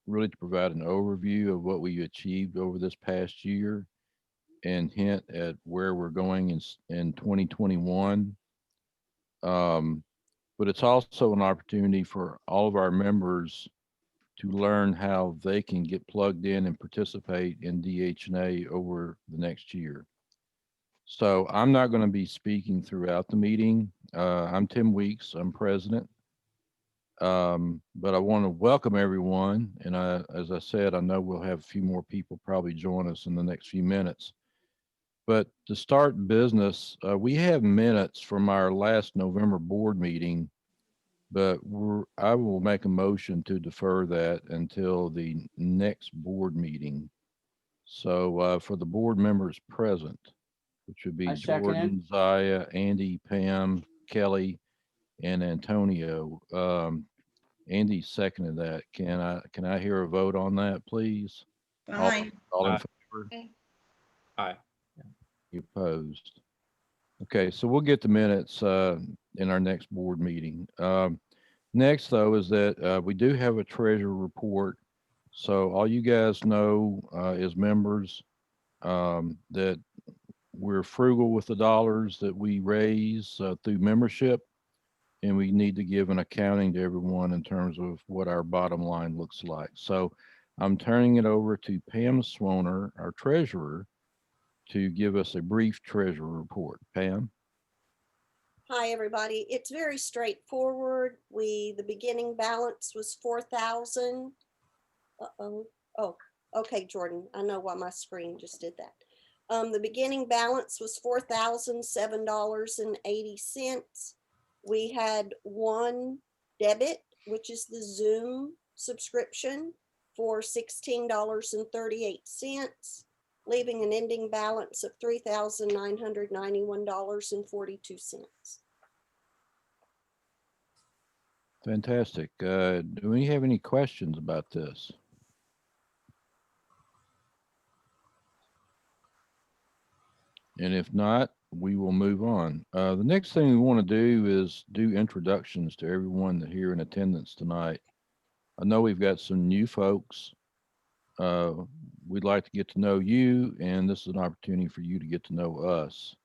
really to provide an overview of what we achieved over this past year and hint at where we're going in 2021. Um, but it's also an opportunity for all of our members to learn how they can get plugged in and participate in DHNA over the next year. So I'm not going to be speaking throughout the meeting. I'm Tim Weeks. I'm president. But I want to welcome everyone. And as I said, I know we'll have a few more people probably join us in the next few minutes. But to start business, we have minutes from our last November board meeting, but I will make a motion to defer that until the next board meeting. So for the board members present, which would be I second it. Jordan, Zaya, Andy, Pam, Kelly, and Antonio. Andy seconded that. Can I hear a vote on that, please? All Fine. all in Aye. favor? Aye. Any opposed? Okay, so we'll get the minutes in our next board meeting. Next, though, is that we do have a treasurer report. So all you guys know as members that we're frugal with the dollars that we raise through membership, and we need to give an accounting to everyone in terms of what our bottom line looks like. So I'm turning it over to Pam Swoner, our treasurer, to give us a brief treasurer report. Pam? Hi, everybody. It's very straightforward. The beginning balance was 4,000. Uh-oh. Oh, okay, Jordan. I know why my screen just did that. The beginning balance was $4,007.80. We had one debit, which is the Zoom subscription, for $16.38, leaving an ending balance of $3,991.42. Fantastic. Do we have any questions about this? And if not, we will move on. The next thing we want to do is do introductions to everyone that here in attendance tonight. I know we've got some new folks. Uh, we'd like to get to know you, and this is an opportunity for you to get to know us.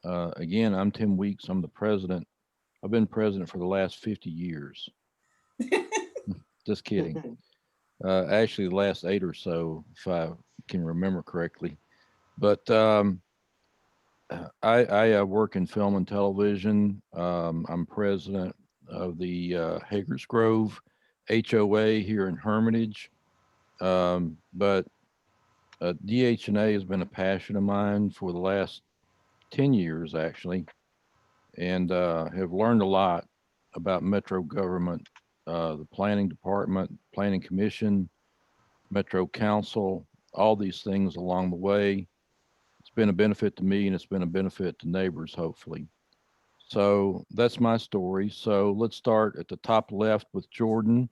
Again, I'm Tim Weeks. I'm the president. I've been president for the last 50 years. Just kidding. Actually, the last 8 or so, if I can remember correctly. But I work in film and television. I'm president of the Hagers Grove HOA here in Hermitage. But DHNA has been a passion of mine for the last 10 years, actually, and have learned a lot about Metro government, the planning department, planning commission, Metro Council, all these things along the way. It's been a benefit to me and it's been a benefit to neighbors, hopefully. So that's my story. So let's start at the top left with Jordan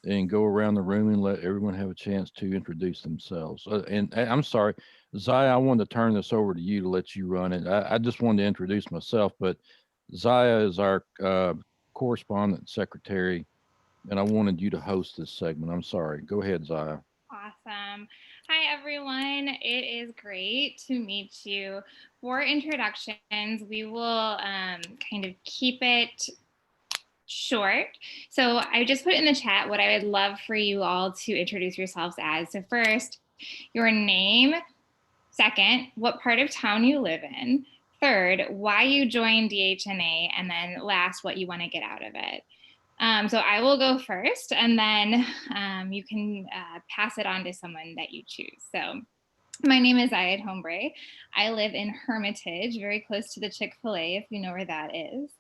and go around the room and let everyone have a chance to introduce themselves. And I'm sorry, Zaya, I wanted to turn this over to you to let you run it. I just wanted to introduce myself, but Zaya is our correspondent secretary, and I wanted you to host this segment. I'm sorry. Go ahead, Zaya. Awesome. Hi, everyone. It is great to meet you. For introductions, we will kind of keep it short. So I just put in the chat what I would love for you all to introduce yourselves as. So first, your name. Second, what part of town you live in. Third, why you joined DHNA. And then last, what you want to get out of it. So I will go first, and then you can pass it on to someone that you choose. So my name is Ayad Hombre. I live in Hermitage, very close to the Chick-fil-A, if you know where that is.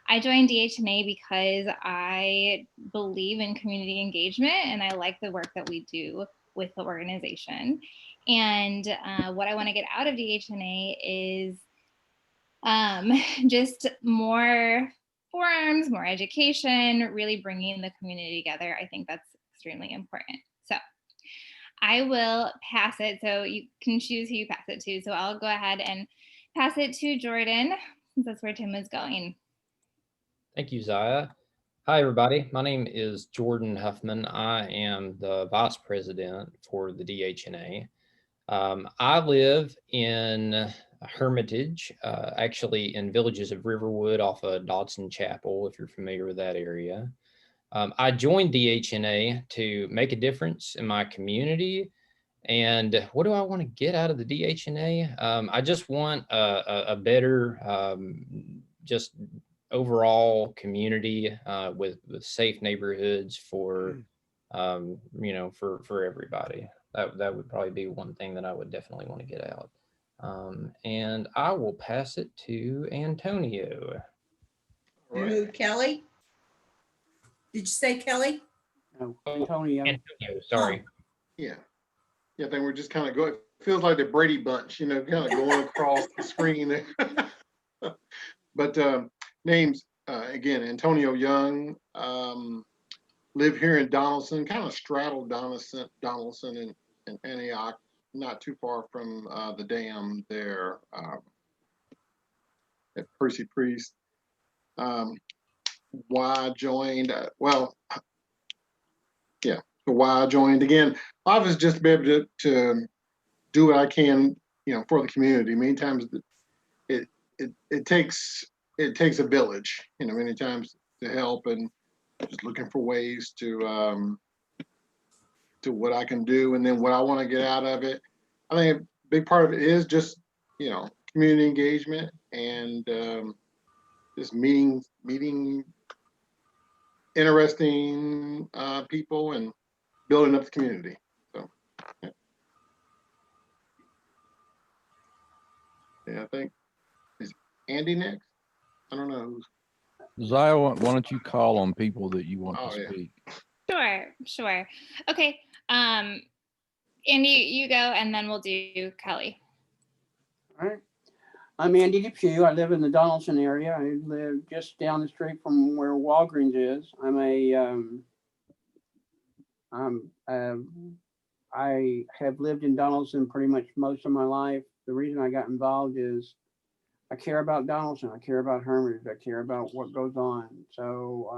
I joined DHNA because I believe in community engagement, and I like the work that we do with the organization. And what I want to get out of DHNA is just more forums, more education, really bringing the community together. I think that's extremely important. So I will pass it. So you can choose who you pass it to. So I'll go ahead and pass it to Jordan, since that's where Tim was going. Thank you, Zaya. Hi, everybody. My name is Jordan Huffman. I am the vice president for the DHNA. I live in Hermitage, actually in Villages of Riverwood off of Dodson Chapel, if you're familiar with that area. I joined DHNA to make a difference in my community. And what do I want to get out of the DHNA? I just want a better, just overall community with safe neighborhoods for, for everybody. That would probably be one thing that I would definitely want to get out. And I will pass it to Antonio. You moved Kelly? Did you say Kelly? Oh, Antonio. Antonio, sorry. Yeah. Yeah, I think we're just kind of going, it feels like the Brady Bunch, kind of going across the screen. But names, again, Antonio Young, live here in Donaldson, kind of straddle Donaldson and Antioch, not too far from the dam there at Percy Priest. Why I joined, why I joined again, I was just to be able to do what I can, for the community. Many times it takes a village, many times to help, and just looking for ways to what I can do and then what I want to get out of it. I think a big part of it is just, community engagement and just meeting interesting people and building up the community. So, yeah, I think, is Andy next? I don't know who's. Zia, why don't you call on people that you want Oh, to yeah. speak? Sure. Okay. Andy, you go, and then we'll do Kelly. All right. I'm Andy Depew. I live in the Donaldson area. I live just down the street from where Walgreens is. I have lived in Donaldson pretty much most of my life. The reason I got involved is I care about Donaldson. I care about Hermitage. I care about what goes on. So,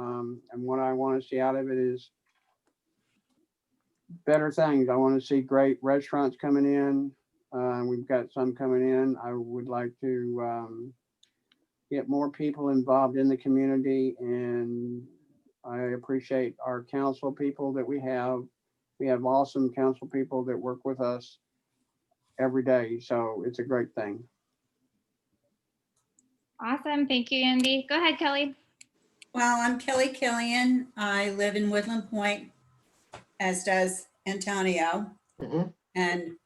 and what I want to see out of it is better things. I want to see great restaurants coming in. We've got some coming in. I would like to get more people involved in the community, and I appreciate our council people that we have. We have awesome council people that work with us every day, so it's a great thing. Awesome. Thank you, Andy. Go ahead, Kelly. Well, I'm Kelly Killian. I live in Woodland Point, as does Antonio. Mhm. And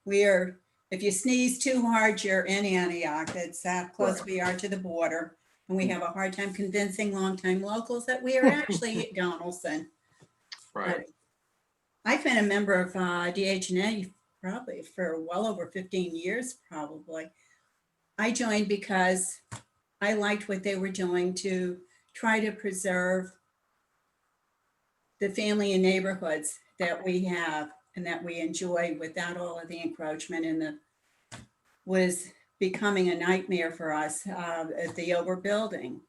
if you sneeze too hard, you're in Antioch. It's that close we are to the border. And we have a hard time convincing longtime locals that we are actually at Donaldson. Right. But I've been a member of DHNA probably for well over 15 years, probably. I joined because I liked what they were doing to try to preserve the family and neighborhoods that we have and that we enjoy without all of the encroachment and was becoming a nightmare for us at the overbuilding.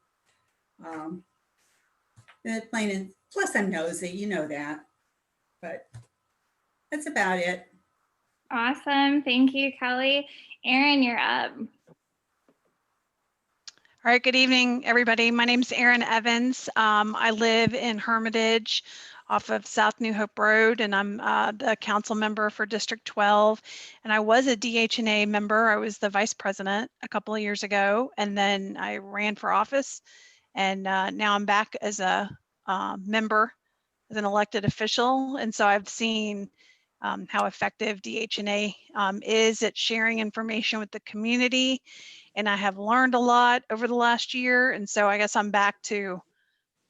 Plus I'm nosy, you know that, but that's about it. Awesome. Thank you, Kelly. Erin, you're up. All right, good evening, everybody. My name is Erin Evans. I live in Hermitage off of South New Hope Road, and I'm the council member for District 12. And I was a DHNA member. I was the vice president a couple of years ago, and then I ran for office. And now I'm back as a member, as an elected official. And so I've seen how effective DHNA is at sharing information with the community. And I have learned a lot over the last year. And so I guess I'm back to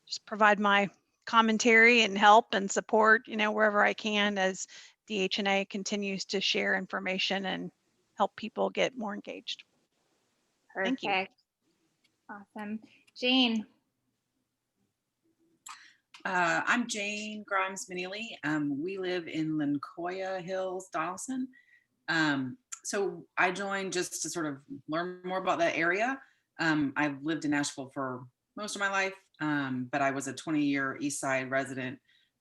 just provide my commentary and help and support, wherever I can as DHNA continues to share information and help people get more engaged. Perfect. Thank you. Awesome. Jane. I'm Jane Grimes Manili. We live in Lincoya Hills, Donaldson. So I joined just to sort of learn more about that area. I've lived in Nashville for most of my life, but I was a 20-year East Side resident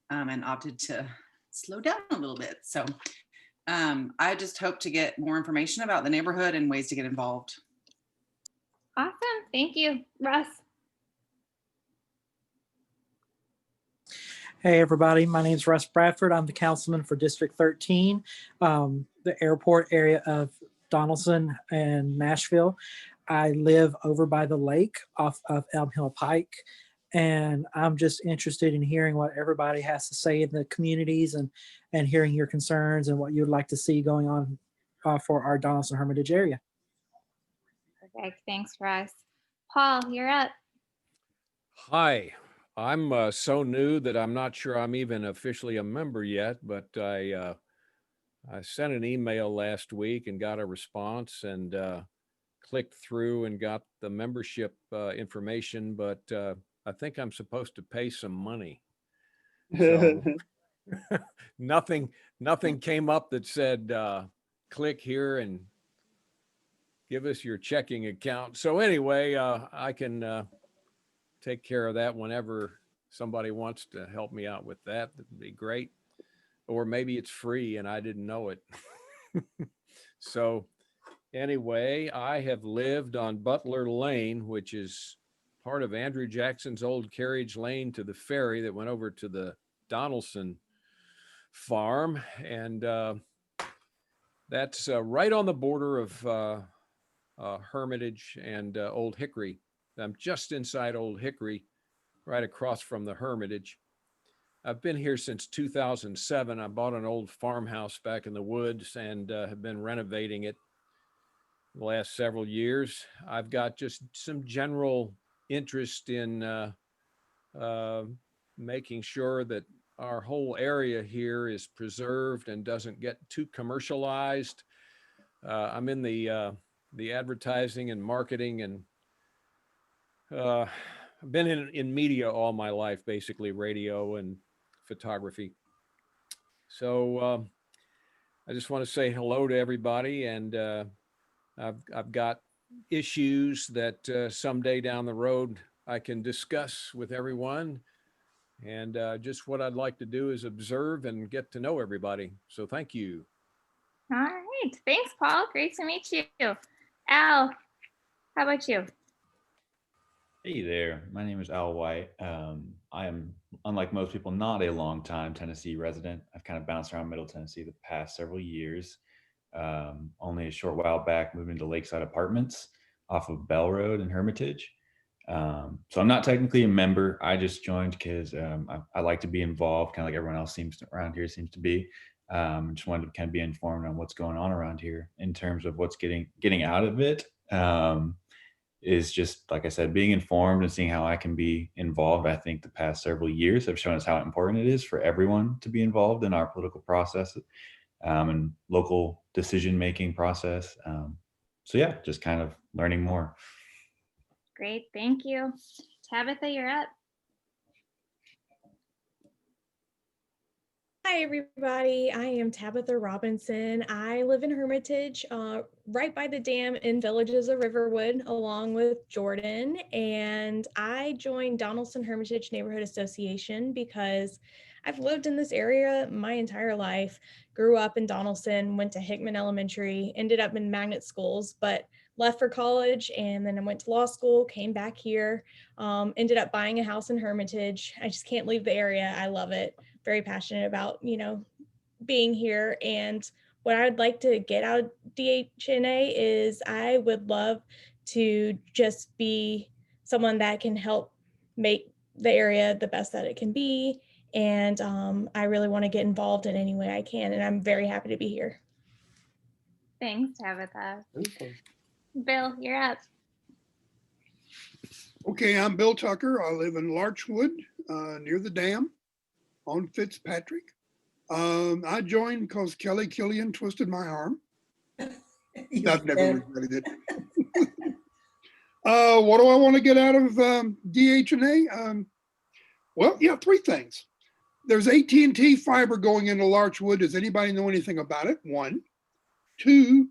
and opted to slow down a little bit. So I just hope to get more information about the neighborhood and ways to get involved. Awesome. Thank you, Russ. Hey, everybody. My name is Russ Bradford. I'm the councilman for District 13, the airport area of Donaldson and Nashville. I live over by the lake off of Elm Hill Pike, and I'm just interested in hearing what everybody has to say in the communities and hearing your concerns and what you'd like to see going on for our Donaldson Hermitage area. Perfect. Thanks, Russ. Paul, you're up. Hi, I'm so new that I'm not sure I'm even officially a member yet, but I sent an email last week and got a response and clicked through and got the membership information, but I think I'm supposed to pay some money. So nothing came up that said click here and give us your checking account. So anyway, I can take care of that whenever somebody wants to help me out with that. That'd be great. Or maybe it's free and I didn't know it. So anyway, I have lived on Butler Lane, which is part of Andrew Jackson's old carriage lane to the ferry that went over to the Donaldson farm. And that's right on the border of Hermitage and Old Hickory. I'm just inside Old Hickory, right across from the Hermitage. I've been here since 2007. I bought an old farmhouse back in the woods and have been renovating it the last several years. I've got just some general interest in making sure that our whole area here is preserved and doesn't get too commercialized. I'm in the advertising and marketing, and I've been in media all my life, basically radio and photography. So I just want to say hello to everybody, and I've got issues that someday down the road I can discuss with everyone. And just what I'd like to do is observe and get to know everybody. So thank you. All right. Thanks, Paul. Great to meet you. Al, how about you? Hey there, my name is Al White. I am, unlike most people, not a long-time Tennessee resident. I've kind of bounced around Middle Tennessee the past several years. Only a short while back, moved into Lakeside Apartments off of Bell Road in Hermitage. So I'm not technically a member. I just joined because I like to be involved, kind of like everyone else around here seems to be. Just wanted to kind of be informed on what's going on around here in terms of what's getting out of it. Is just, like I said, being informed and seeing how I can be involved. I think the past several years have shown us how important it is for everyone to be involved in our political process and local decision-making process. So yeah, just kind of learning more. Great. Thank you. Tabitha, you're up. Hi, everybody. I am Tabitha Robinson. I live in Hermitage, right by the dam in Villages of Riverwood, along with Jordan. And I joined Donaldson Hermitage Neighborhood Association because I've lived in this area my entire life, grew up in Donaldson, went to Hickman Elementary, ended up in magnet schools, but left for college, and then I went to law school, came back here, ended up buying a house in Hermitage. I just can't leave the area. I love it. Very passionate about, being here. And what I'd like to get out of DHNA is I would love to just be someone that can help make the area the best that it can be. And I really want to get involved in any way I can. And I'm very happy to be here. Thanks, Tabitha. Bill, you're up. Okay, I'm Bill Tucker. I live in Larchwood, near the dam on Fitzpatrick. I joined because Kelly Killian twisted my arm. I've never regretted it. What do I want to get out of DHNA? Well, yeah, three things. There's AT&T fiber going into Larchwood. Does anybody know anything about it? One. Two,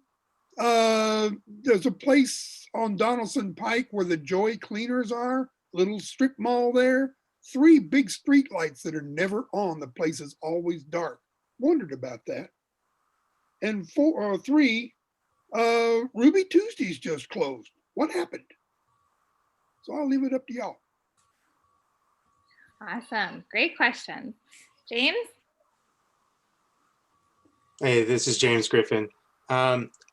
there's a place on Donaldson Pike where the Joy Cleaners are. little strip mall there, 3 big street lights that are never on. The place is always dark. Wondered about that. And 3, Ruby Tuesdays just closed. What happened? So I'll leave it up to y'all. Awesome. Great question. James? Hey, this is James Griffin.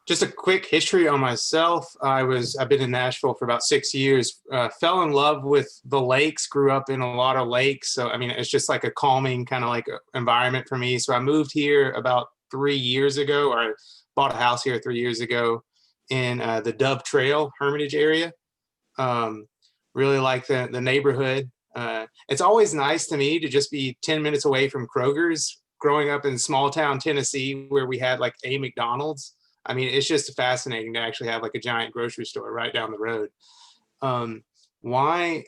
Just a quick history on myself. I've been in Nashville for about 6 years. Fell in love with the lakes. Grew up in a lot of lakes, so I mean, it's just like a calming kind of like environment for me. So I moved here about 3 years ago, or I bought a house here 3 years ago in the Dove Trail, Hermitage area. Really like the neighborhood. It's always nice to me to just be 10 minutes away from Kroger's. Growing up in small town Tennessee, where we had like a McDonald's, I mean, it's just fascinating to actually have like a giant grocery store right down the road. Why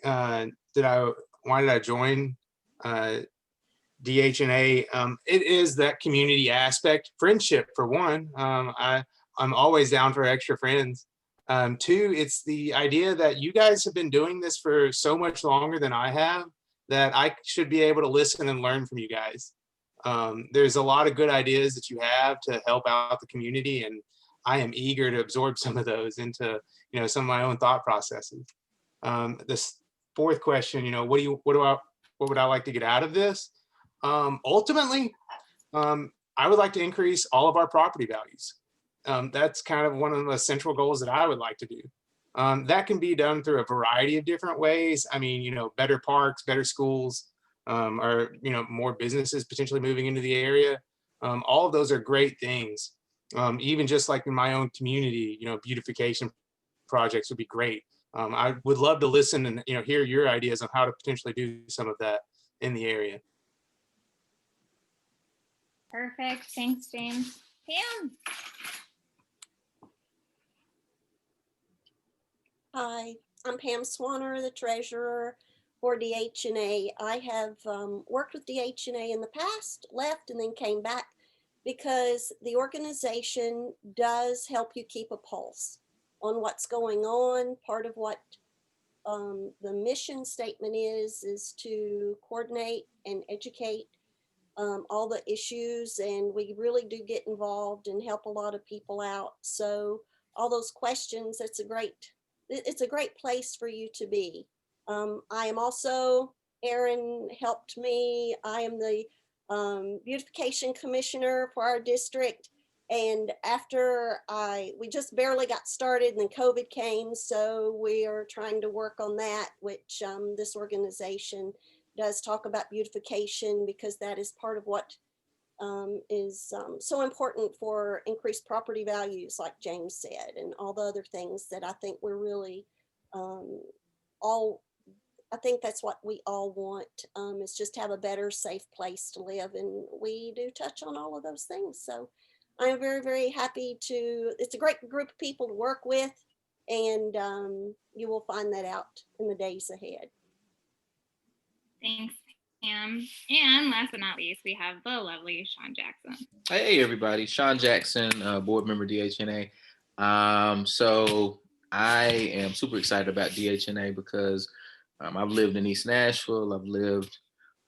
did I join DHNA? It is that community aspect, friendship for one. I'm always down for extra friends. 2, it's the idea that you guys have been doing this for so much longer than I have, that I should be able to listen and learn from you guys. There's a lot of good ideas that you have to help out the community, and I am eager to absorb some of those into, some of my own thought processes. This 4th question, what would I like to get out of this? Ultimately, I would like to increase all of our property values. That's kind of one of the central goals that I would like to do. That can be done through a variety of different ways. I mean, better parks, better schools, or more businesses potentially moving into the area. All of those are great things. Even just like in my own community, beautification projects would be great. I would love to listen and hear your ideas on how to potentially do some of that in the area. Perfect. Thanks, James. Pam? Hi, I'm Pam Swanner, the treasurer for DHNA. I have worked with DHNA in the past, left, and then came back because the organization does help you keep a pulse on what's going on. Part of what the mission statement is to coordinate and educate all the issues, and we really do get involved and help a lot of people out. So all those questions, it's a great place for you to be. I am also, Aaron helped me. I am the beautification commissioner for our district. And after we just barely got started and then COVID came. So we are trying to work on that, which this organization does talk about beautification, because that is part of what is so important for increased property values, like James said, and all the other things that I think we're really I think that's what we all want, is just have a better, safe place to live. And we do touch on all of those things. So I'm very, very happy it's a great group of people to work with, and you will find that out in the days ahead. Thanks, Pam. And last but not least, we have the lovely Sean Jackson. Hey, everybody. Sean Jackson, board member DHNA. So I am super excited about DHNA because I've lived in East Nashville. I've lived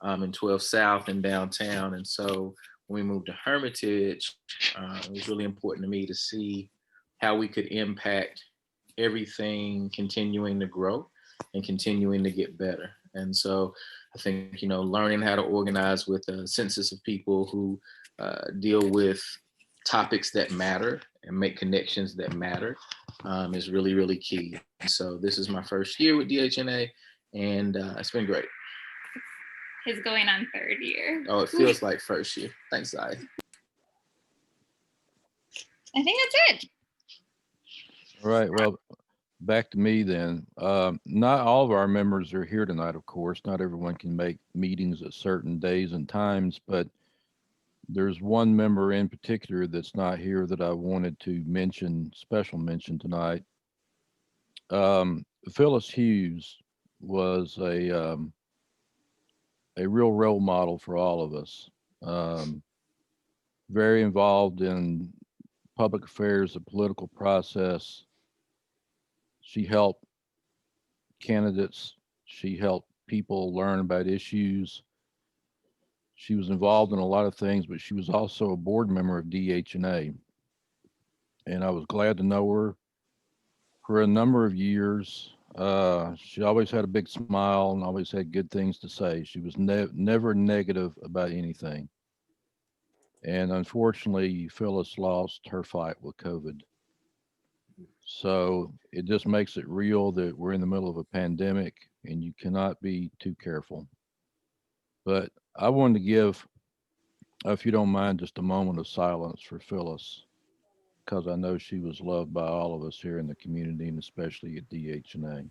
in 12 South and downtown. And so when we moved to Hermitage, it was really important to me to see how we could impact everything continuing to grow and continuing to get better. And so I think, learning how to organize with a census of people who deal with topics that matter and make connections that matter is really, really key. And so this is my first year with DHNA, and it's been great. He's going on 3rd year. Oh, it feels like first year. Thanks, Zai. I think that's it. All right, well, back to me then. Not all of our members are here tonight, of course. Not everyone can make meetings at certain days and times, but there's one member in particular that's not here that I wanted to special mention tonight. Phyllis Hughes was a real role model for all of us. Very involved in public affairs, the political process. She helped candidates. She helped people learn about issues. She was involved in a lot of things, but she was also a board member of DHNA. And I was glad to know her for a number of years. She always had a big smile and always had good things to say. She was never negative about anything. And unfortunately, Phyllis lost her fight with COVID. So it just makes it real that we're in the middle of a pandemic and you cannot be too careful. But I wanted to give, if you don't mind, just a moment of silence for Phyllis, because I know she was loved by all of us here in the community and especially at DHNA.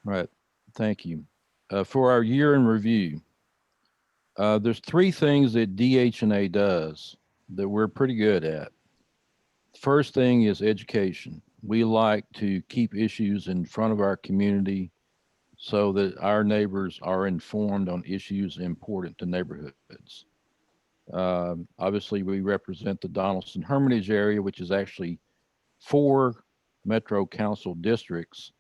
Right. Thank you. For our year in review, there's 3 things that DHNA does that we're pretty good at. First thing is education. We like to keep issues in front of our community so that our neighbors are informed on issues important to neighborhoods. Obviously, we represent the Donaldson Hermitage area, which is actually 4 Metro Council districts.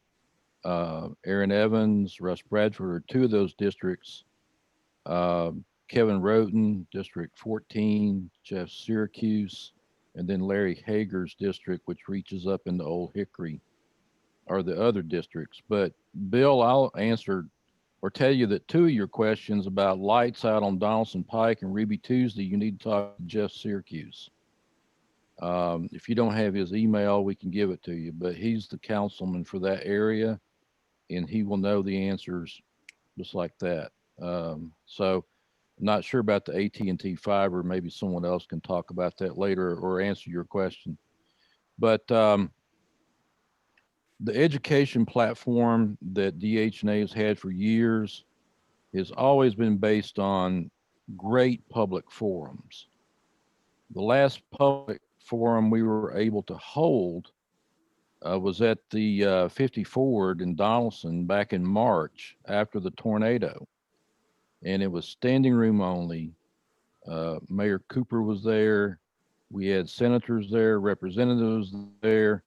Aaron Evans, Russ Bradford are 2 of those districts. Kevin Roden, District 14, Jeff Syracuse, and then Larry Hager's district, which reaches up into Old Hickory, are the other districts. But Bill, I'll answer or tell you that 2 of your questions about lights out on Donaldson Pike and Ruby Tuesday, you need to talk to Jeff Syracuse. If you don't have his email, we can give it to you, but he's the councilman for that area and he will know the answers just like that. So I'm not sure about the AT&T fiber. Maybe someone else can talk about that later or answer your question. But the education platform that DHNA has had for years has always been based on great public forums. The last public forum we were able to hold was at the 50 Ford in Donaldson back in March after the tornado. And it was standing room only. Mayor Cooper was there. We had senators there, representatives there.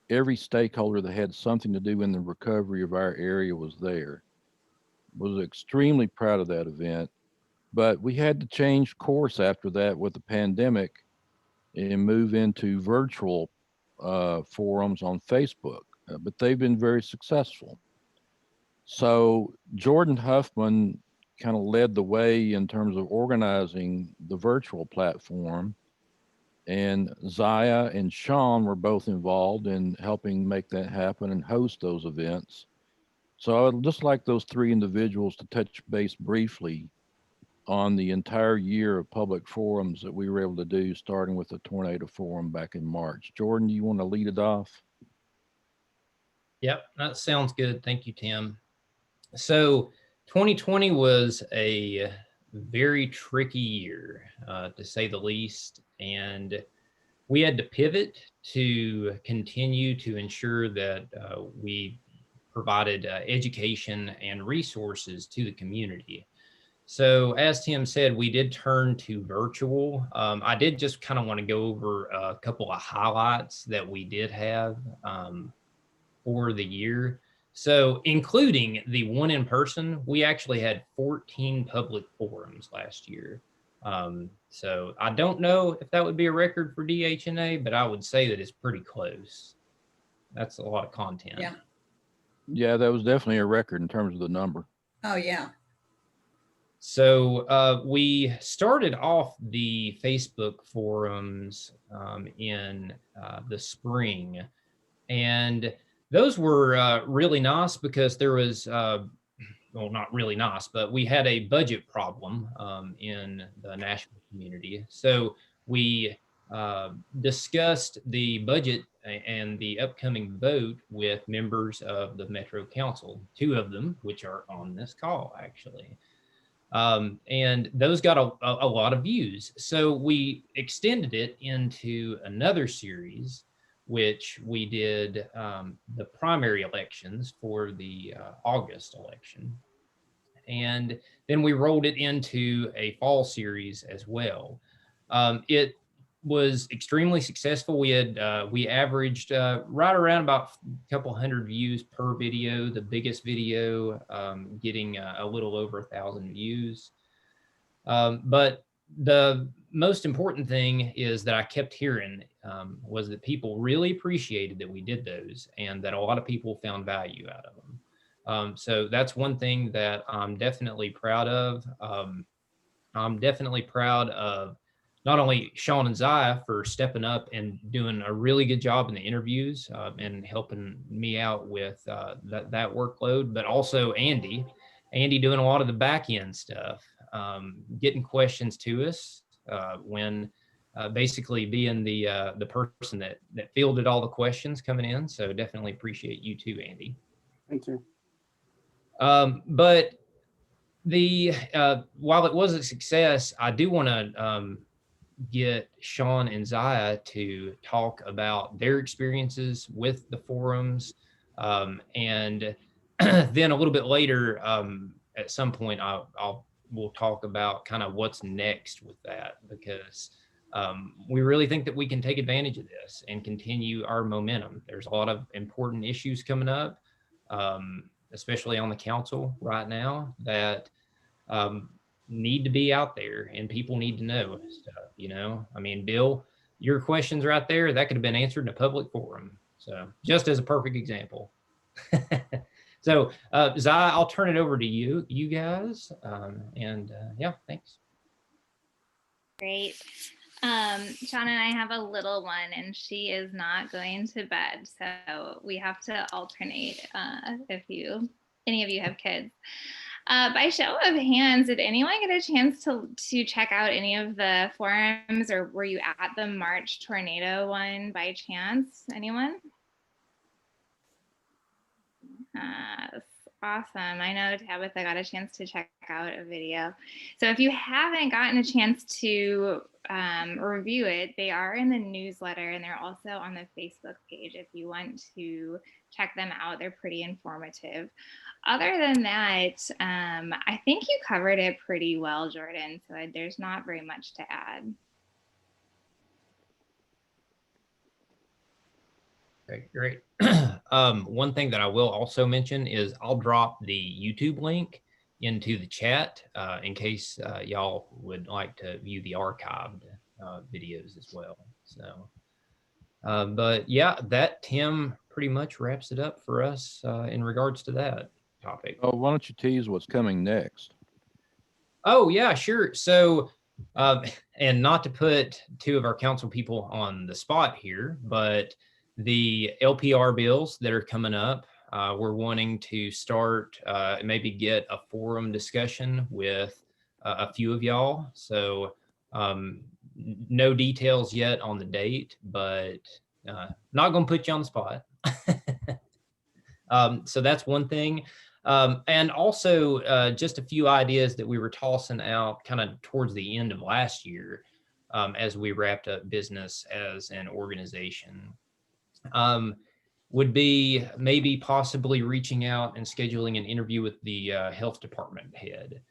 Every stakeholder that had something to do in the recovery of our area was there. Was extremely proud of that event. But we had to change course after that with the pandemic and move into virtual forums on Facebook. But they've been very successful. So Jordan Huffman kind of led the way in terms of organizing the virtual platform. And Zaya and Sean were both involved in helping make that happen and host those events. So I'd just like those 3 individuals to touch base briefly on the entire year of public forums that we were able to do, starting with the tornado forum back in March. Jordan, do you want to lead it off? Yep, that sounds good. Thank you, Tim. So 2020 was a very tricky year, to say the least. And we had to pivot to continue to ensure that we provided education and resources to the community. So as Tim said, we did turn to virtual. I did just kind of want to go over a couple of highlights that we did have for the year. So including the one in person, we actually had 14 public forums last year. So I don't know if that would be a record for DHNA, but I would say that it's pretty close. That's a lot of content. Yeah. Yeah, that was definitely a record in terms of the number. Oh, yeah. So we started off the Facebook forums in the spring, and those were really nice because there was, well, not really nice, but we had a budget problem in the Nashville community. So we discussed the budget and the upcoming vote with members of the Metro Council, 2 of them, which are on this call, actually. And those got a lot of views. So we extended it into another series, which we did the primary elections for the August election. And then we rolled it into a fall series as well. It was extremely successful. We averaged right around about a couple hundred views per video. The biggest video getting a little over 1,000 views. But the most important thing is that I kept hearing was that people really appreciated that we did those, and that a lot of people found value out of them. So that's one thing that I'm definitely proud of. I'm definitely proud of not only Sean and Zaya for stepping up and doing a really good job in the interviews and helping me out with that workload, but also Andy doing a lot of the back end stuff, getting questions to us when basically being the person that fielded all the questions coming in. So definitely appreciate you too, Andy. Thank you. But while it was a success, I do want to get Sean and Zaya to talk about their experiences with the forums. And then a little bit later, at some point, we'll talk about kind of what's next with that, because we really think that we can take advantage of this and continue our momentum. There's a lot of important issues coming up, especially on the council right now, that need to be out there and people need to know stuff, you know? I mean, Bill, your questions right there, that could have been answered in a public forum. So just as a perfect example. So Zaya, I'll turn it over to you guys. Yeah, thanks. Great. Sean and I have a little one and she is not going to bed. So we have to alternate if any of you have kids. By show of hands, did anyone get a chance to check out any of the forums, or were you at the March tornado one by chance? Anyone? Awesome. I know Tabitha got a chance to check out a video. So if you haven't gotten a chance to review it, they are in the newsletter and they're also on the Facebook page if you want to check them out. They're pretty informative. Other than that, I think you covered it pretty well, Jordan, so there's not very much to add. Okay, great. One thing that I will also mention is I'll drop the YouTube link into the chat in case y'all would like to view the archived videos as well. So, but yeah, that, Tim, pretty much wraps it up for us in regards to that topic. Oh, why don't you tease what's coming next? Oh, yeah, sure. So, and not to put two of our council people on the spot here, but the LPR bills that are coming up, we're wanting to start, maybe get a forum discussion with a few of y'all. So no details yet on the date, but not going to put you on the spot. So that's one thing. And also just a few ideas that we were tossing out kind of towards the end of last year as we wrapped up business as an organization. Would be maybe possibly reaching out and scheduling an interview with the health department head,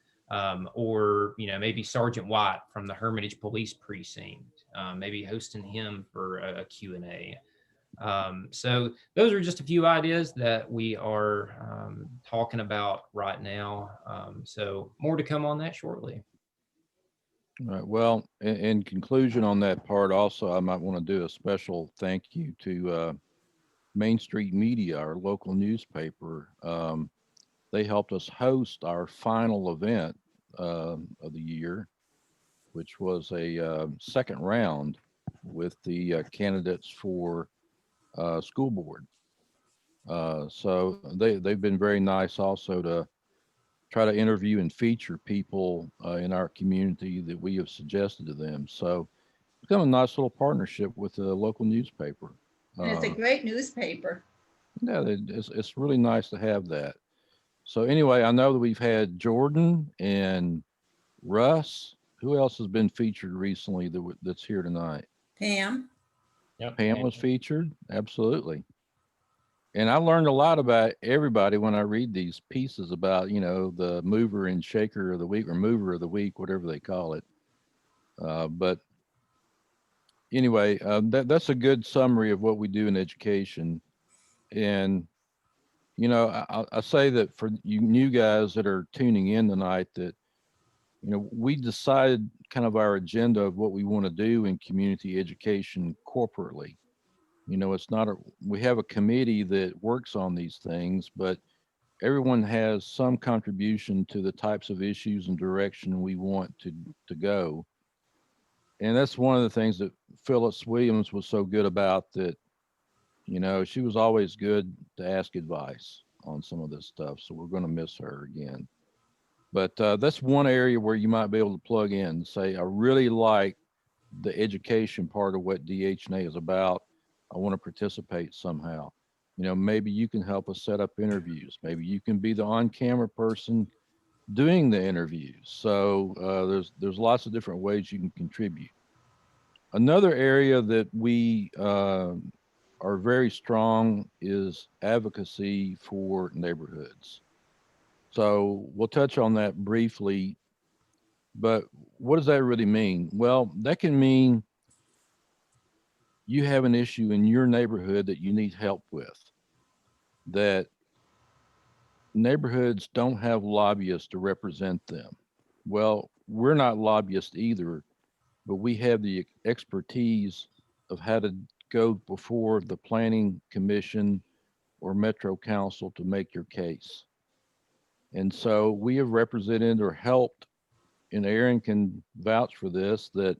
or maybe Sergeant White from the Hermitage Police Precinct, maybe hosting him for a Q&A. So those are just a few ideas that we are talking about right now. So more to come on that shortly. All right. Well, in conclusion on that part, also, I might want to do a special thank you to Main Street Media, our local newspaper. They helped us host our final event of the year, which was a second round with the candidates for school board. So they've been very nice also to try to interview and feature people in our community that we have suggested to them. So it's become a nice little partnership with the local newspaper. And it's a great newspaper. Yeah, it's really nice to have that. So anyway, I know that we've had Jordan and Russ. Who else has been featured recently that's here tonight? Pam. Yep. Pam was featured, absolutely. And I learned a lot about everybody when I read these pieces about, the mover and shaker of the week or mover of the week, whatever they call it. But anyway, that's a good summary of what we do in education. And, I say that for you new guys that are tuning in tonight that, we decided kind of our agenda of what we want to do in community education corporately. It's not we have a committee that works on these things, but everyone has some contribution to the types of issues and direction we want to go. And that's one of the things that Phyllis Williams was so good about, that, she was always good to ask advice on some of this stuff. So we're going to miss her again. But that's one area where you might be able to plug in and say, I really like the education part of what DHNA is about. I want to participate somehow. Maybe you can help us set up interviews. Maybe you can be the on-camera person doing the interviews. So there's lots of different ways you can contribute. Another area that we are very strong is advocacy for neighborhoods. So we'll touch on that briefly, but what does that really mean? Well, that can mean you have an issue in your neighborhood that you need help with, that neighborhoods don't have lobbyists to represent them. Well, we're not lobbyists either, but we have the expertise of how to go before the planning commission or Metro Council to make your case. And so we have represented or helped, and Aaron can vouch for this, that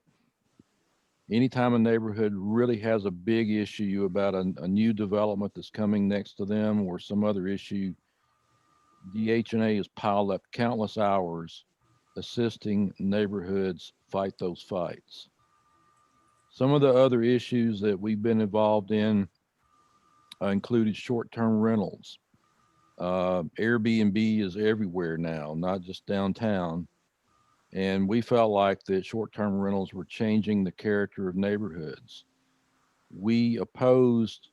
anytime a neighborhood really has a big issue about a new development that's coming next to them or some other issue, DHNA has piled up countless hours assisting neighborhoods fight those fights. Some of the other issues that we've been involved in included short-term rentals. Airbnb is everywhere now, not just downtown. And we felt like that short-term rentals were changing the character of neighborhoods. We opposed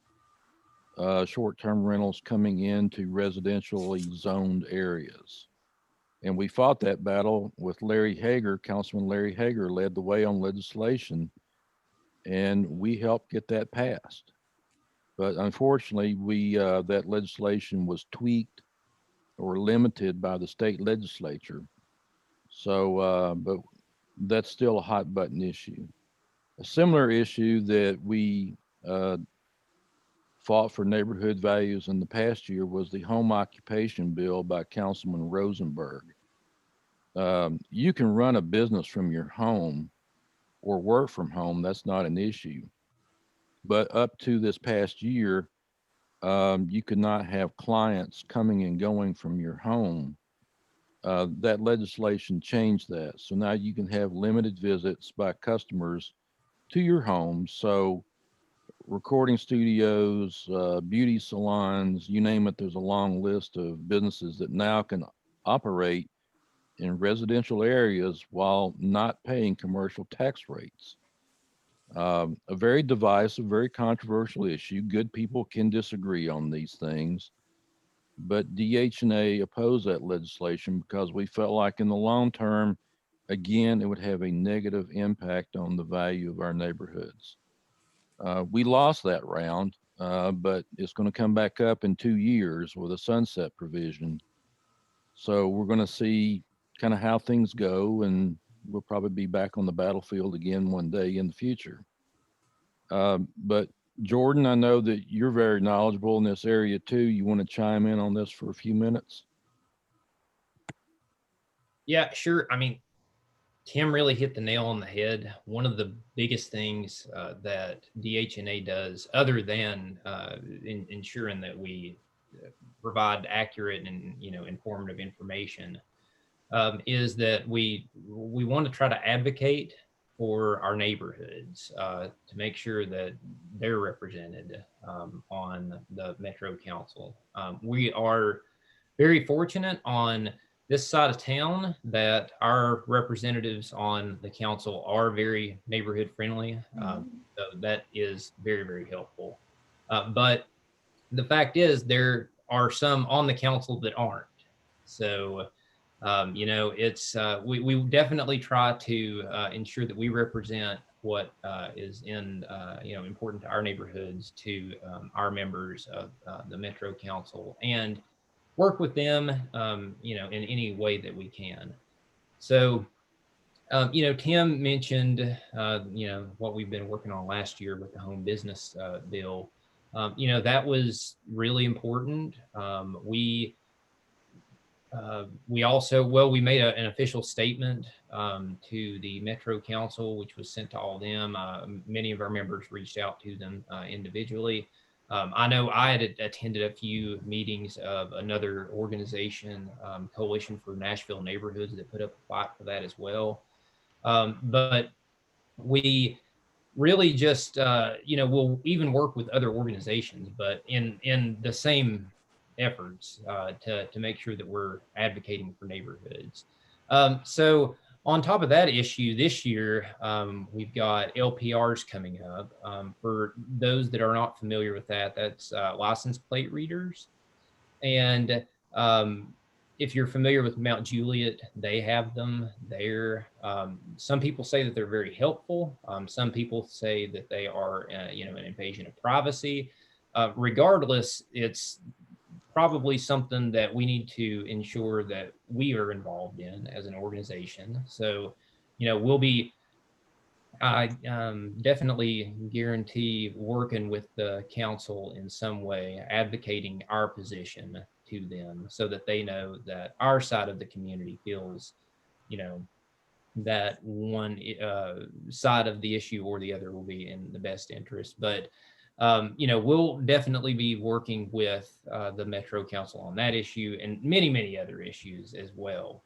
short-term rentals coming into residentially zoned areas. And we fought that battle with Larry Hager. Councilman Larry Hager led the way on legislation, and we helped get that passed. But unfortunately, that legislation was tweaked or limited by the state legislature. So, but that's still a hot button issue. A similar issue that we fought for neighborhood values in the past year was the home occupation bill by Councilman Rosenberg. You can run a business from your home or work from home. That's not an issue. But up to this past year, you could not have clients coming and going from your home. That legislation changed that. So now you can have limited visits by customers to your home. So recording studios, beauty salons, you name it, there's a long list of businesses that now can operate in residential areas while not paying commercial tax rates. A very divisive, very controversial issue. Good people can disagree on these things, but DHNA opposed that legislation because we felt like in the long term, again, it would have a negative impact on the value of our neighborhoods. We lost that round, but it's going to come back up in 2 years with a sunset provision. So we're going to see kind of how things go, and we'll probably be back on the battlefield again one day in the future. But Jordan, I know that you're very knowledgeable in this area too. You want to chime in on this for a few minutes? Yeah, sure. I mean, Tim really hit the nail on the head. One of the biggest things that DHNA does, other than ensuring that we provide accurate and informative information, is that we want to try to advocate for our neighborhoods to make sure that they're represented on the Metro Council. We are very fortunate on this side of town that our representatives on the council are very neighborhood friendly. So that is very, very helpful. But the fact is there are some on the council that aren't. So, you know, it's we definitely try to ensure that we represent what is in you know, important to our neighborhoods, to our members of the Metro Council, and work with them, you know, in any way that we can. So, you know, Tim mentioned, you know, what we've been working on last year with the home business bill. You know, that was really important. We also, well, we made an official statement to the Metro Council, which was sent to all of them. Many of our members reached out to them individually. I know I had attended a few meetings of another organization, Coalition for Nashville Neighborhoods, that put up a fight for that as well. But we really just, you know, we'll even work with other organizations, but in the same efforts to make sure that we're advocating for neighborhoods. So on top of that issue, this year, we've got LPRs coming up. For those that are not familiar with that, that's license plate readers. And if you're familiar with Mount Juliet, they have them there. Some people say that they're very helpful. Some people say that they are, you know, an invasion of privacy. Regardless, it's probably something that we need to ensure that we are involved in as an organization. So, you know, we'll be, I definitely guarantee, working with the council in some way, advocating our position to them so that they know that our side of the community feels, you know, that one side of the issue or the other will be in the best interest. But you know, we'll definitely be working with the Metro Council on that issue and many, many other issues as well.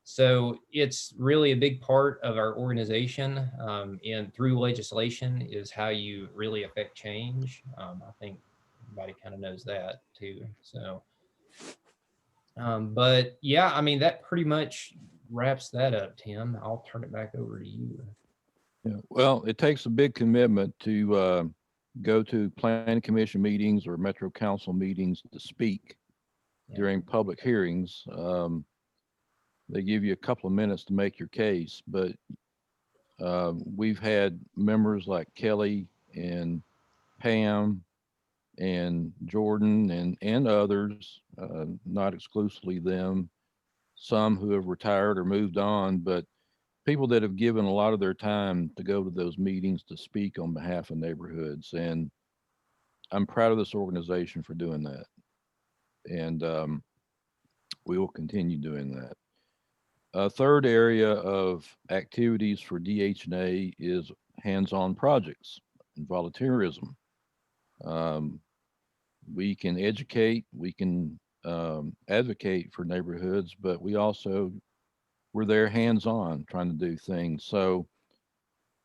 So it's really a big part of our organization, and through legislation is how you really affect change. I think everybody kind of knows that too. So, but yeah, I mean, that pretty much wraps that up, Tim. I'll turn it back over to you. Yeah, well, it takes a big commitment to go to planning commission meetings or Metro Council meetings to speak during public hearings. They give you a couple of minutes to make your case, but we've had members like Kelly and Pam and Jordan and others, not exclusively them, some who have retired or moved on, but people that have given a lot of their time to go to those meetings to speak on behalf of neighborhoods. And I'm proud of this organization for doing that. And we will continue doing that. A third area of activities for DHNA is hands-on projects and volunteerism. We can educate, we can advocate for neighborhoods, but we're there hands-on trying to do things. So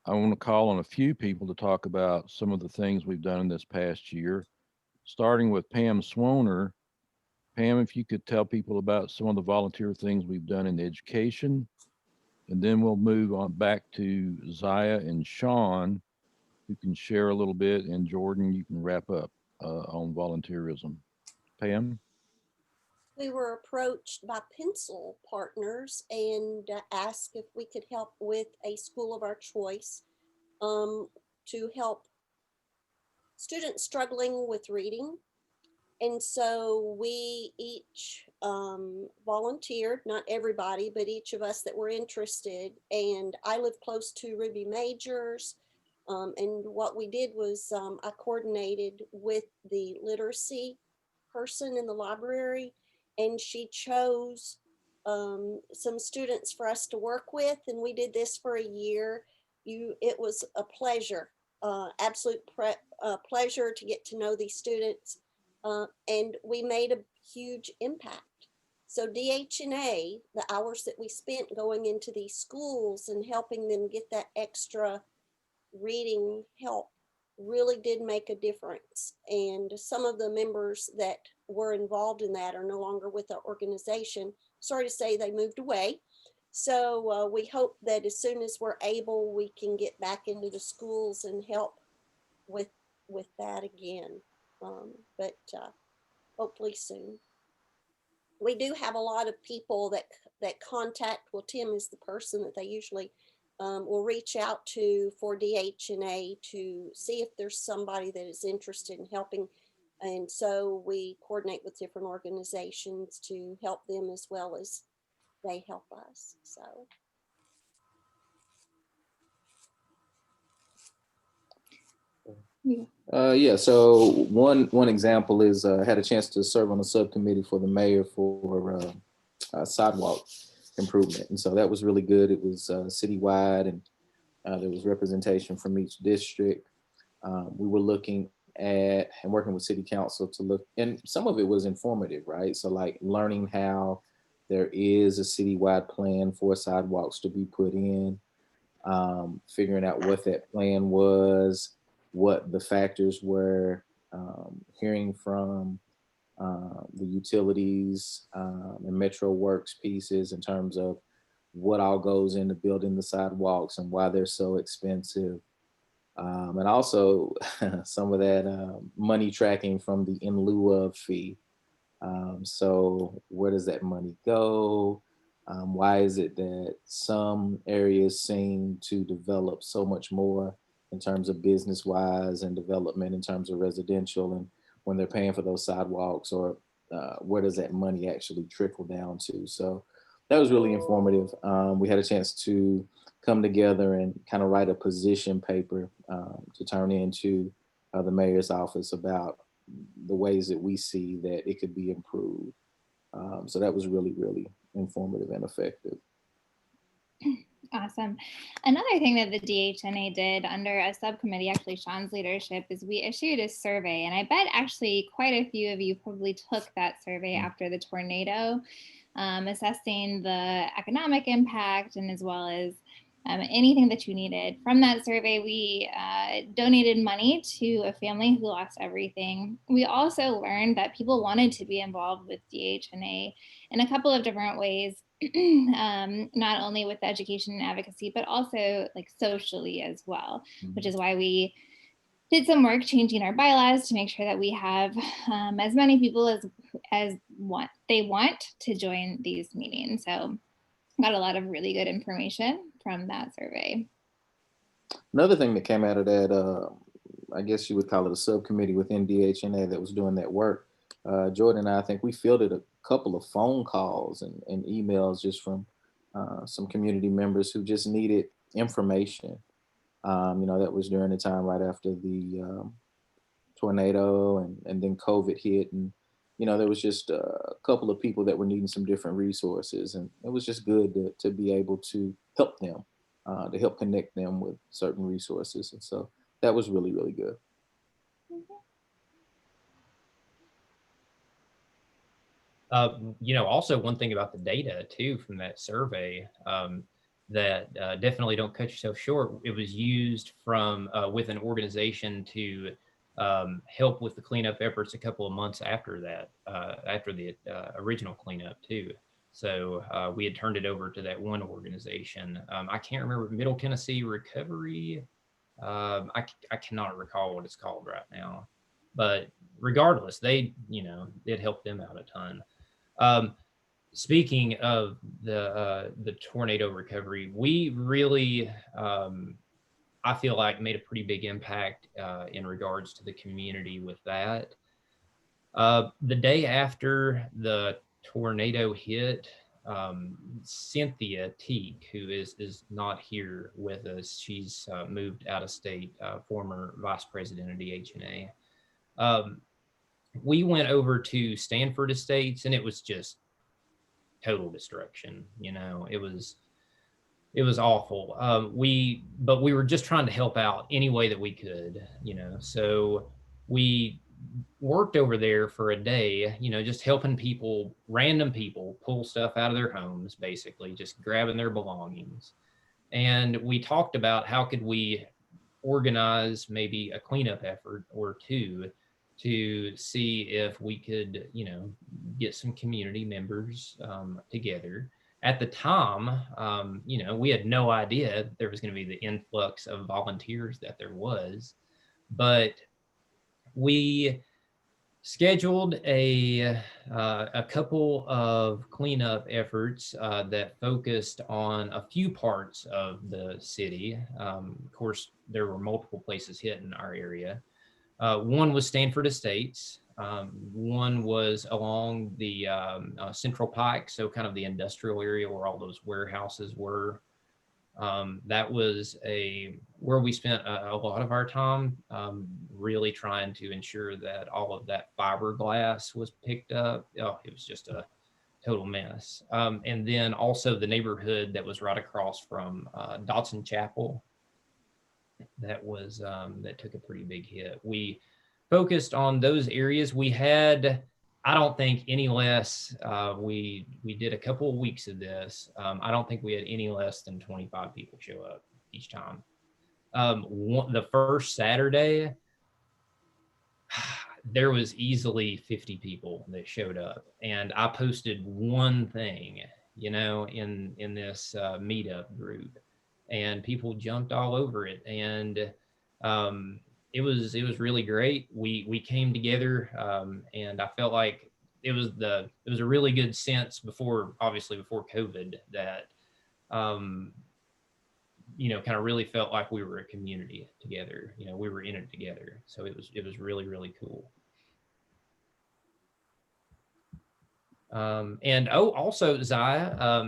I want to call on a few people to talk about some of the things we've done in this past year, starting with Pam Swoner. Pam, if you could tell people about some of the volunteer things we've done in education, and then we'll move on back to Zaya and Sean, who can share a little bit, and Jordan, you can wrap up on volunteerism. Pam? We were approached by Pencil Partners and asked if we could help with a school of our choice to help students struggling with reading. And so we each volunteered, not everybody, but each of us that were interested. And I live close to Ruby Majors. And what we did was I coordinated with the literacy person in the library, and she chose some students for us to work with. And we did this for a year. It was a pleasure, absolute pleasure to get to know these students. And we made a huge impact. So DHNA, the hours that we spent going into these schools and helping them get that extra reading help really did make a difference. And some of the members that were involved in that are no longer with our organization. Sorry to say they moved away. So we hope that as soon as we're able, we can get back into the schools and help with that again. But hopefully soon. We do have a lot of people that contact, well, Tim is the person that they usually will reach out to for DHNA to see if there's somebody that is interested in helping. And so we coordinate with different organizations to help them as well as they help us. So. Yeah, so one example is I had a chance to serve on a subcommittee for the mayor for sidewalk improvement. And so that was really good. It was citywide, and there was representation from each district. We were looking at and working with city council to look, and some of it was informative, right? So like learning how there is a citywide plan for sidewalks to be put in, figuring out what that plan was, what the factors were, hearing from the utilities and Metro Works pieces in terms of what all goes into building the sidewalks and why they're so expensive. And also some of that money tracking from the in lieu of fee. So where does that money go? Why is it that some areas seem to develop so much more in terms of business wise and development in terms of residential, and when they're paying for those sidewalks, or where does that money actually trickle down to? So that was really informative. We had a chance to come together and kind of write a position paper to turn into the mayor's office about the ways that we see that it could be improved. So that was really, really informative and effective. Awesome. Another thing that the DHNA did under a subcommittee, actually Sean's leadership, is we issued a survey. And I bet actually quite a few of you probably took that survey after the tornado, assessing the economic impact and as well as anything that you needed. From that survey, we donated money to a family who lost everything. We also learned that people wanted to be involved with DHNA in a couple of different ways, not only with education and advocacy, but also like socially as well, which is why we did some work changing our bylaws to make sure that we have as many people as they want to join these meetings. So got a lot of really good information from that survey. Another thing that came out of that, I guess you would call it a subcommittee within DHNA that was doing that work. Jordan and I think we fielded a couple of phone calls and emails just from some community members who just needed information. That was during the time right after the tornado and then COVID hit. And, there was just a couple of people that were needing some different resources. And it was just good to be able to help them, to help connect them with certain resources. And so that was really, really good. Also one thing about the data too from that survey that definitely don't cut yourself short. It was used from with an organization to help with the cleanup efforts a couple of months after that, after the original cleanup too. So we had turned it over to that one organization. I can't remember, Middle Tennessee Recovery. I cannot recall what it's called right now, but regardless, they, it helped them out a ton. Speaking of the tornado recovery, we really, I feel like made a pretty big impact in regards to the community with that. The day after the tornado hit, Cynthia Teague, who is not here with us, she's moved out of state, former vice president of DHNA. We went over to Stanford Estates and it was just total destruction. It was awful. But we were just trying to help out any way that we could, so we worked over there for a day, just helping people, random people, pull stuff out of their homes, basically just grabbing their belongings. And we talked about how could we organize maybe a cleanup effort or two to see if we could, get some community members together. At the time, we had no idea there was going to be the influx of volunteers that there was, but we scheduled a couple of cleanup efforts that focused on a few parts of the city. Of course, there were multiple places hit in our area. One was Stanford Estates. One was along the Central Pike, so kind of the industrial area where all those warehouses were. That was where we spent a lot of our time, really trying to ensure that all of that fiberglass was picked up. Oh, it was just a total mess. And then also the neighborhood that was right across from Dotson Chapel, that took a pretty big hit. We focused on those areas. We had, I don't think any less, we did a couple of weeks of this. I don't think we had any less than 25 people show up each time. The first Saturday, there was easily 50 people that showed up, and I posted one thing, in this meetup group, and people jumped all over it. And it was really great. We came together, and I felt like it was a really good sense before COVID that, kind of really felt like we were a community together. We were in it together. So it was really, really cool. And also Zaya,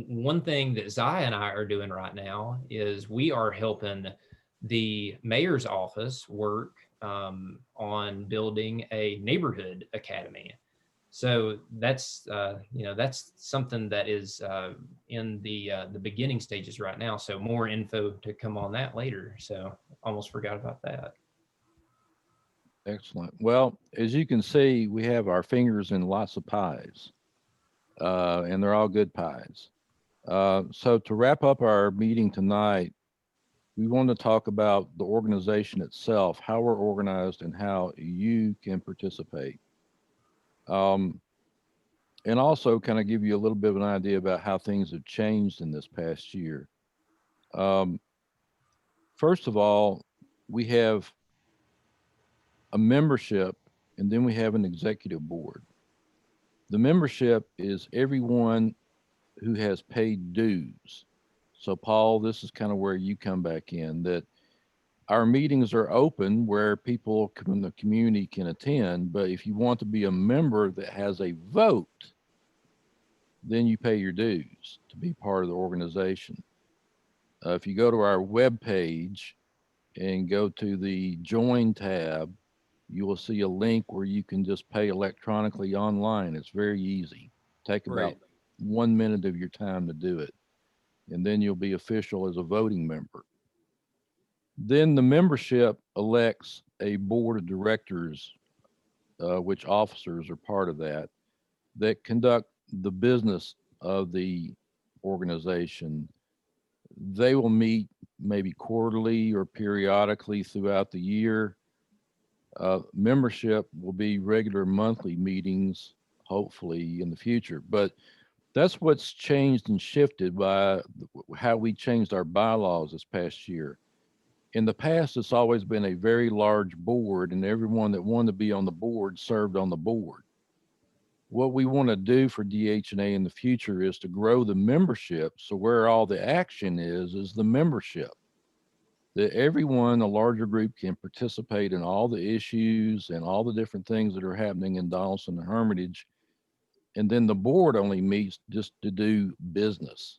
one thing that Zaya and I are doing right now is we are helping the mayor's office work on building a neighborhood academy. So that's something that is in the beginning stages right now. So more info to come on that later. So almost forgot about that. Excellent. Well, as you can see, we have our fingers in lots of pies, and they're all good pies. So to wrap up our meeting tonight, we want to talk about the organization itself, how we're organized, and how you can participate. And also kind of give you a little bit of an idea about how things have changed in this past year. First of all, we have a membership, and then we have an executive board. The membership is everyone who has paid dues. So Paul, this is kind of where you come back in, that our meetings are open where people in the community can attend, but if you want to be a member that has a vote, then you pay your dues to be part of the organization. If you go to our webpage and go to the Join tab, you will see a link where you can just pay electronically online. It's very easy. Take about 1 minute of your time to do it, and then you'll be official as a voting member. Then the membership elects a board of directors, which officers are part of that conduct the business of the organization. They will meet maybe quarterly or periodically throughout the year. Membership will be regular monthly meetings, hopefully in the future. But that's what's changed and shifted by how we changed our bylaws this past year. In the past, it's always been a very large board, and everyone that wanted to be on the board served on the board. What we want to do for DHNA in the future is to grow the membership. So where all the action is the membership. That everyone, a larger group, can participate in all the issues and all the different things that are happening in Donaldson and Hermitage. And then the board only meets just to do business.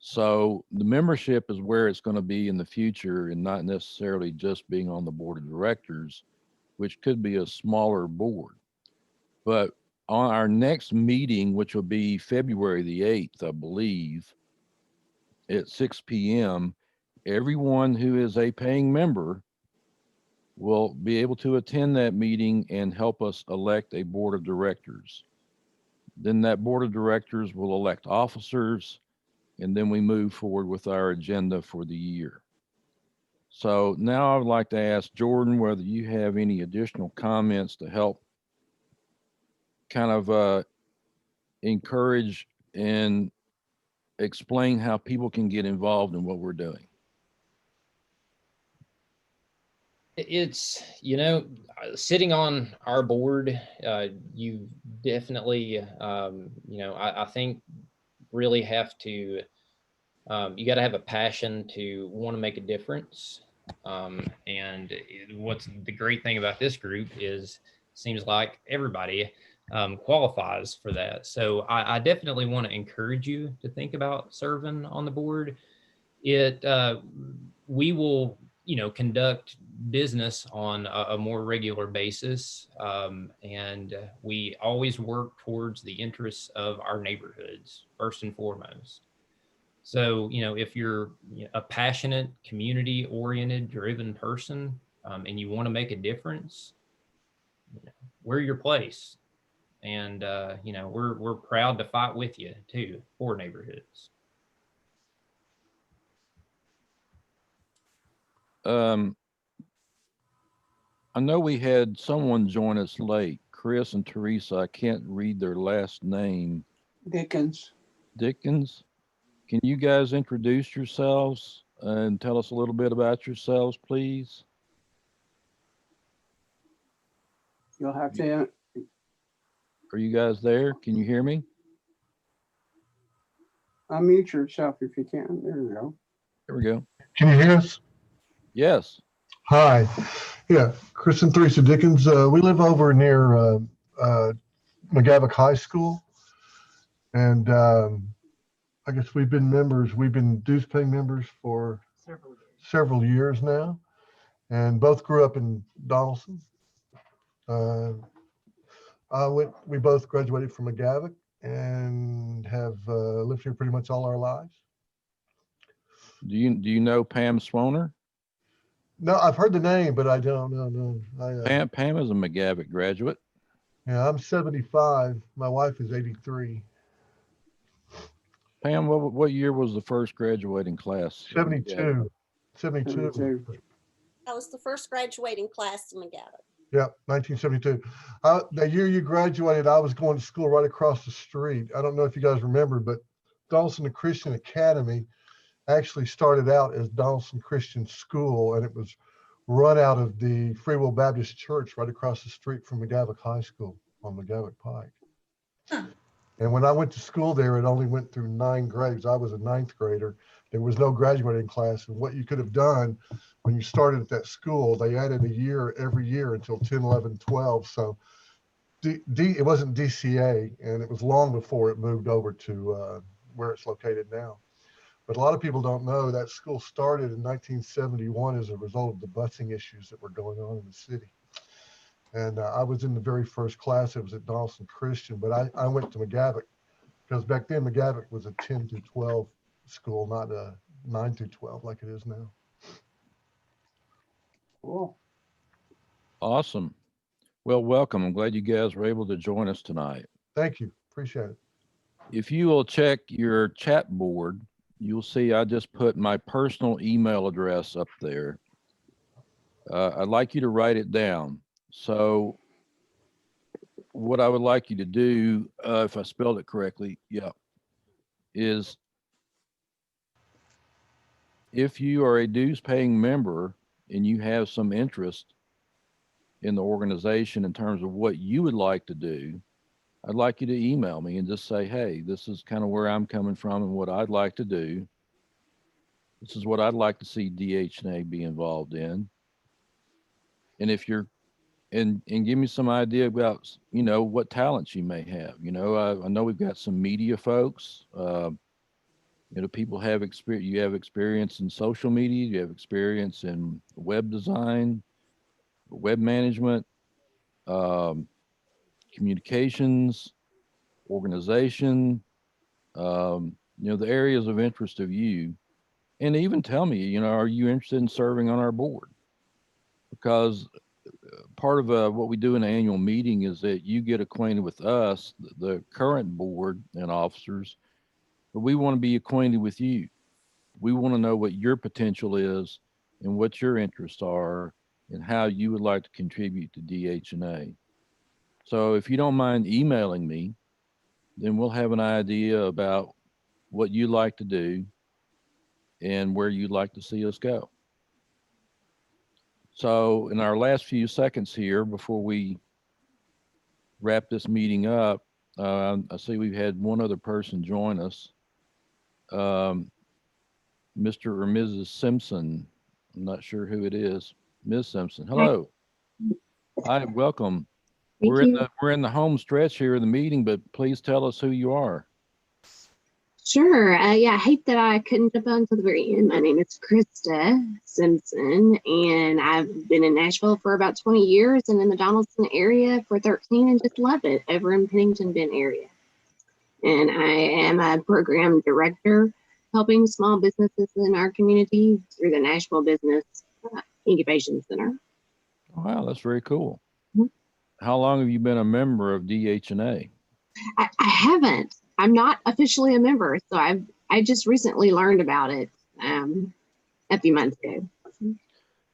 So the membership is where it's going to be in the future, and not necessarily just being on the board of directors, which could be a smaller board. But on our next meeting, which will be February the 8th, I believe, at 6 p.m., everyone who is a paying member will be able to attend that meeting and help us elect a board of directors. Then that board of directors will elect officers, and then we move forward with our agenda for the year. So now I would like to ask Jordan whether you have any additional comments to help kind of encourage and explain how people can get involved in what we're doing. It's, sitting on our board, you definitely, I think really have to, you got to have a passion to want to make a difference. What's the great thing about this group is seems like everybody qualifies for that. So I definitely want to encourage you to think about serving on the board. We will, conduct business on a more regular basis. And we always work towards the interests of our neighborhoods, first and foremost. So, if you're a passionate, community-oriented, driven person, and you want to make a difference, we're your place. And, we're proud to fight with you too for neighborhoods. I know we had someone join us late, Chris and Teresa. I can't read their last name. Dickens. Dickens. Can you guys introduce yourselves and tell us a little bit about yourselves, please? You'll have to. Are you guys there? Can you hear me? Unmute yourself if you can. There you go. There we go. Can you hear us? Yes. Hi. Yeah, Chris and Teresa Dickens. We live over near McGavock High School. And I guess we've been dues paying members for several years now. And both grew up in Donaldson. We both graduated from McGavock and have lived here pretty much all our lives. Do you know Pam Swoner? No, I've heard the name, but I don't know. Pam is a McGavock graduate. Yeah, I'm 75. My wife is 83. Pam, what year was the first graduating class? 72. 72. That was the first graduating class in McGavock. Yeah, 1972. The year you graduated, I was going to school right across the street. I don't know if you guys remember, but Donaldson Christian Academy actually started out as Donaldson Christian School, and it was run out of the Free Will Baptist Church right across the street from McGavock High School on McGavock Pike. Huh. And when I went to school there, it only went through 9 grades. I was a 9th grader. There was no graduating class. And what you could have done when you started at that school, they added a year every year until 10, 11, 12. So it wasn't DCA, and it was long before it moved over to where it's located now. But a lot of people don't know that school started in 1971 as a result of the busing issues that were going on in the city. And I was in the very first class. It was at Donaldson Christian, but I went to McGavock because back then McGavock was a 10 to 12 school, not a 9 to 12 like it is now. Cool. Awesome. Well, welcome. I'm glad you guys were able to join us tonight. Thank you. Appreciate it. If you will check your chat board, you'll see I just put my personal email address up there. I'd like you to write it down. So what I would like you to do, if I spelled it correctly, is if you are a dues paying member and you have some interest in the organization in terms of what you would like to do, I'd like you to email me and just say, hey, this is kind of where I'm coming from and what I'd like to do. This is what I'd like to see DH&A be involved in. And if you're, and give me some idea about, what talents you may have. I know we've got some media folks. People have experience. You have experience in social media. You have experience in web design, web management, communications, organization, the areas of interest of you. And even tell me, are you interested in serving on our board? Because part of what we do in an annual meeting is that you get acquainted with us, the current board and officers, but we want to be acquainted with you. We want to know what your potential is and what your interests are and how you would like to contribute to DH&A. So if you don't mind emailing me, then we'll have an idea about what you'd like to do and where you'd like to see us go. So in our last few seconds here, before we wrap this meeting up, I see we've had one other person join us. Mr. or Mrs. Simpson. I'm not sure who it is. Ms. Simpson, hello. Hi, welcome. We're in the home stretch here of the meeting, but please tell us who you are. Sure. Yeah, I hate that I couldn't jump on to the very end. My name is Krista Simpson, and I've been in Nashville for about 20 years and in the Donaldson area for 13 and just love it over in Pennington Bend area. And I am a program director helping small businesses in our community through the Nashville Business Incubation Center. Wow, that's very cool. Mhm. How long have you been a member of DHNA? I haven't. I'm not officially a member, so I just recently learned about it a few months ago. All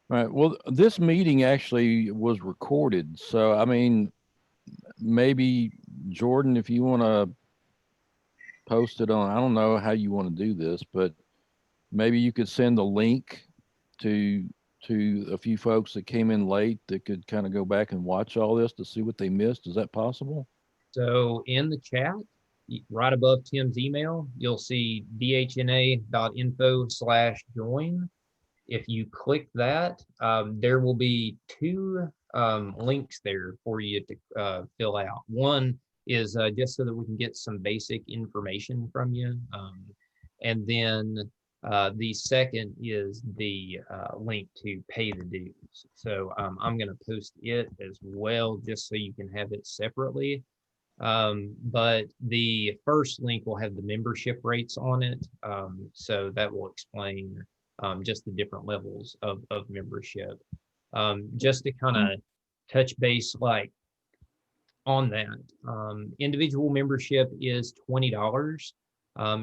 right. Well, this meeting actually was recorded. So, I mean, maybe Jordan, if you want to post it on, I don't know how you want to do this, but maybe you could send a link to a few folks that came in late that could kind of go back and watch all this to see what they missed. Is that possible? So in the chat, right above Tim's email, you'll see dhna.info/join. If you click that, there will be two links there for you to fill out. One is just so that we can get some basic information from you. And then the second is the link to pay the dues. So I'm going to post it as well, just so you can have it separately. But the first link will have the membership rates on it. So that will explain just the different levels of membership. Just to kind of touch base like on that, individual membership is $20.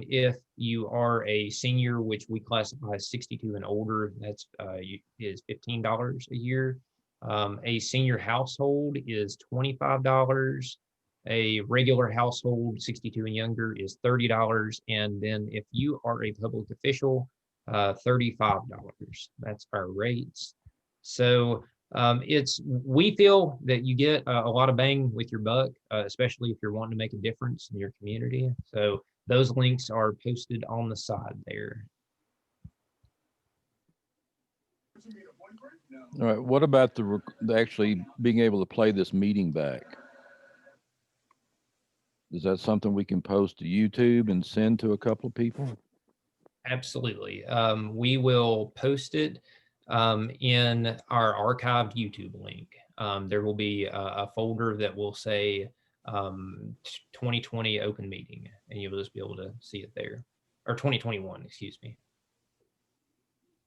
If you are a senior, which we classify as 62 and older, that's is $15 a year. A senior household is $25. A regular household, 62 and younger, is $30. And then if you are a public official, $35. That's our rates. So we feel that you get a lot of bang with your buck, especially if you're wanting to make a difference in your community. So those links are posted on the side there. All right. What about the actually being able to play this meeting back? Is that something we can post to YouTube and send to a couple of people? Absolutely. We will post it in our archived YouTube link. There will be a folder that will say 2020 open meeting, and you'll just be able to see it there, or 2021, excuse me.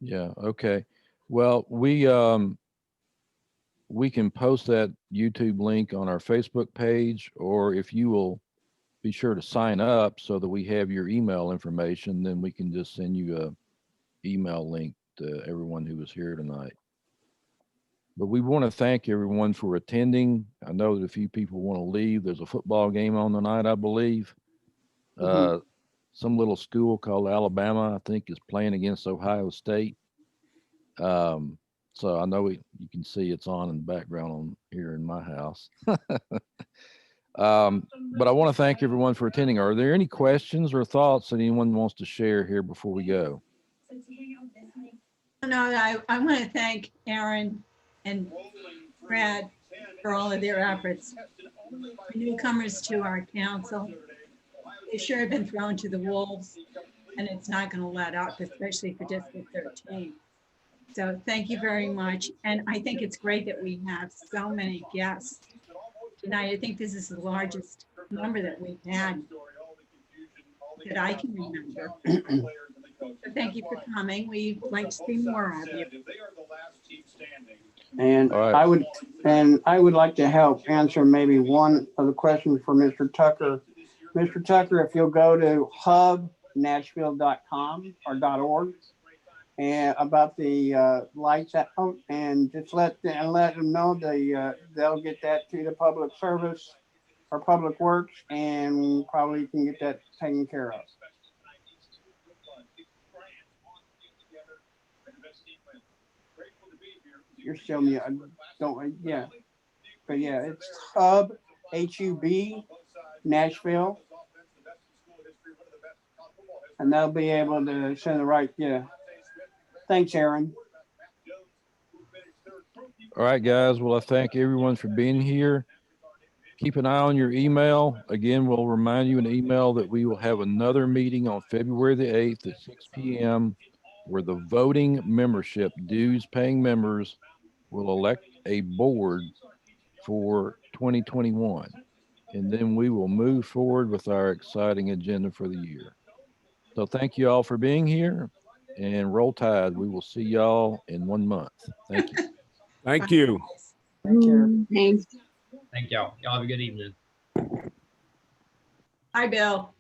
Yeah. Okay. Well, we can post that YouTube link on our Facebook page, or if you will be sure to sign up so that we have your email information, then we can just send you a email link to everyone who was here tonight. But we want to thank everyone for attending. I know that a few people want to leave. There's a football game on tonight, I believe. Some little school called Alabama, I think, is playing against Ohio State. So I know you can see it's on in the background on here in my house. But I want to thank everyone for attending. Are there any questions or thoughts that anyone wants to share here before we go? No, I want to thank Aaron and Brad for all of their efforts. Newcomers to our council, they sure have been thrown to the wolves, and it's not going to let up, especially for District 13. So thank you very much. And I think it's great that we have so many guests tonight. I think this is the largest number that we've had that I can remember. So thank you for coming. We'd like to see more of you. And I would like to help answer maybe one of the questions for Mr. Tucker. Mr. Tucker, if you'll go to hubnashville.com or .org and about the lights out, and just let them know they'll get that to the public service or public works, and probably can get that taken care of. you're still me. I don't, yeah. But yeah, it's Hub, HUB, Nashville. And they'll be able to send the right, yeah. Thanks, Aaron. All right, guys. Well, I thank everyone for being here. Keep an eye on your email. Again, we'll remind you in the email that we will have another meeting on February the 8th at 6 p.m. where the voting membership dues paying members will elect a board for 2021. And then we will move forward with our exciting agenda for the year. So thank you all for being here, and roll tide. We will see y'all in 1 month. Thank you. Thank you. Thanks. Thank y'all. Y'all have a good evening. Hi, Bill.